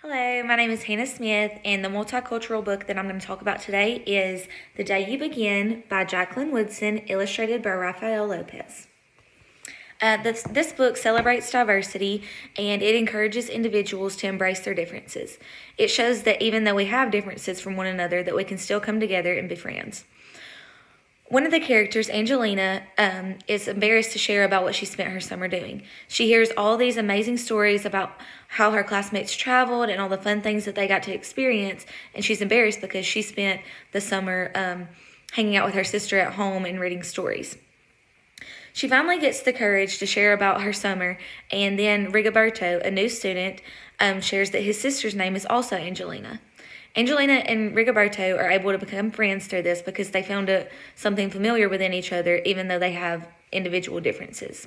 Hello, my name is Hannah Smith, and the multicultural book that I'm going to talk about today is The Day You Begin by Jacqueline Woodson, illustrated by Rafael Lopez. This book celebrates diversity, and it encourages individuals to embrace their differences. It shows that even though we have differences from one another, that we can still come together and be friends. One of the characters, Angelina, is embarrassed to share about what she spent her summer doing. She hears all these amazing stories about how her classmates traveled and all the fun things that they got to experience, and she's embarrassed because she spent the summer hanging out with her sister at home and reading stories. She finally gets the courage to share about her summer, and then Rigoberto, a new student, shares that his sister's name is also Angelina. Angelina and Rigoberto are able to become friends through this because they found something familiar within each other, even though they have individual differences.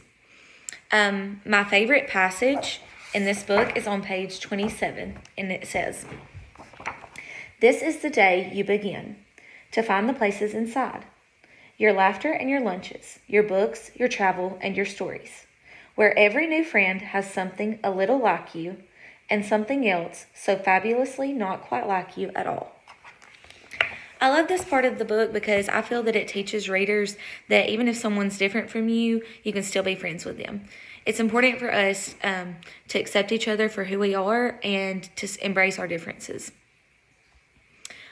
My favorite passage in this book is on page 27, and it says, "This is the day you begin to find the places inside, your laughter and your lunches, your books, your travel, and your stories, where every new friend has something a little like you, and something else so fabulously not quite like you at all." I love this part of the book because I feel that it teaches readers that even if someone's different from you, you can still be friends with them. It's important for us to accept each other for who we are and to embrace our differences.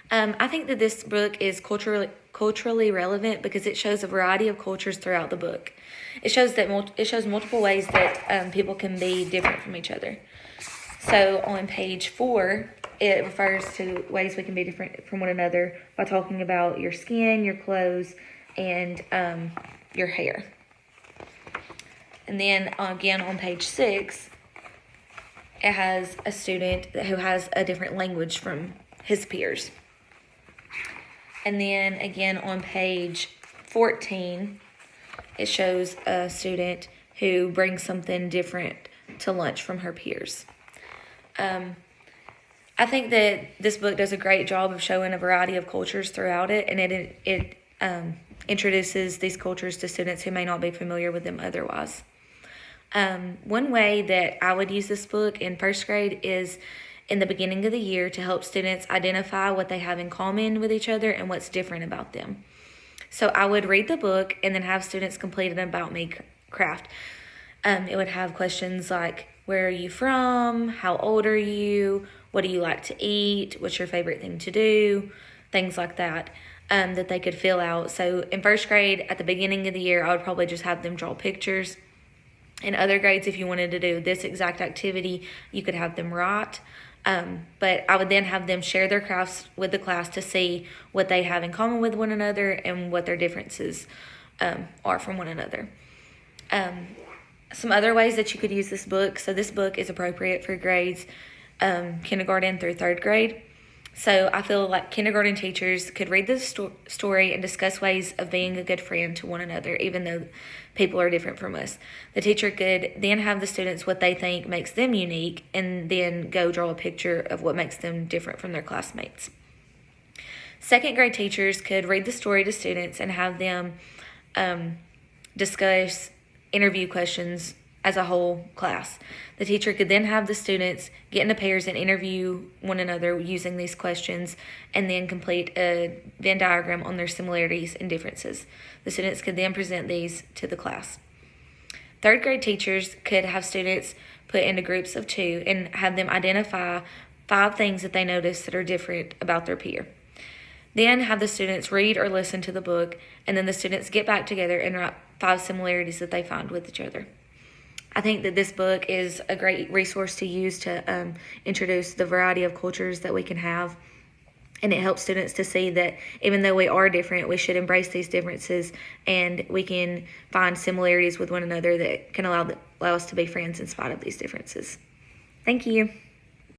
I think that this book is culturally relevant because it shows a variety of cultures throughout the book. It shows multiple ways that people can be different from each other. So on page 4, it refers to ways we can be different from one another by talking about your skin, your clothes, and your hair. And then again on page 6, it has a student who has a different language from his peers. And then again on page 14, it shows a student who brings something different to lunch from her peers. I think that this book does a great job of showing a variety of cultures throughout it, and it introduces these cultures to students who may not be familiar with them otherwise. One way that I would use this book in first grade is in the beginning of the year to help students identify what they have in common with each other and what's different about them. So I would read the book and then have students complete an About Me craft. It would have questions like, where are you from? How old are you? What do you like to eat? What's your favorite thing to do? Things like that, that they could fill out. So in first grade, at the beginning of the year, I would probably just have them draw pictures. In other grades, if you wanted to do this exact activity, you could have them write. But I would then have them share their crafts with the class to see what they have in common with one another and what their differences are from one another. Some other ways that you could use this book. So this book is appropriate for grades kindergarten through third grade. So I feel like kindergarten teachers could read the story and discuss ways of being a good friend to one another, even though people are different from us. The teacher could then have the students what they think makes them unique and then go draw a picture of what makes them different from their classmates. Second grade teachers could read the story to students and have them discuss interview questions as a whole class. The teacher could then have the students get into pairs and interview one another using these questions and then complete a Venn diagram on their similarities and differences. The students could then present these to the class. Third grade teachers could have students put into groups of 2 and have them identify 5 things that they notice that are different about their peer. Then have the students read or listen to the book, and then the students get back together and write 5 similarities that they find with each other. I think that this book is a great resource to use to introduce the variety of cultures that we can have, and it helps students to see that even though we are different, we should embrace these differences, and we can find similarities with one another that can allow us to be friends in spite of these differences. Thank you.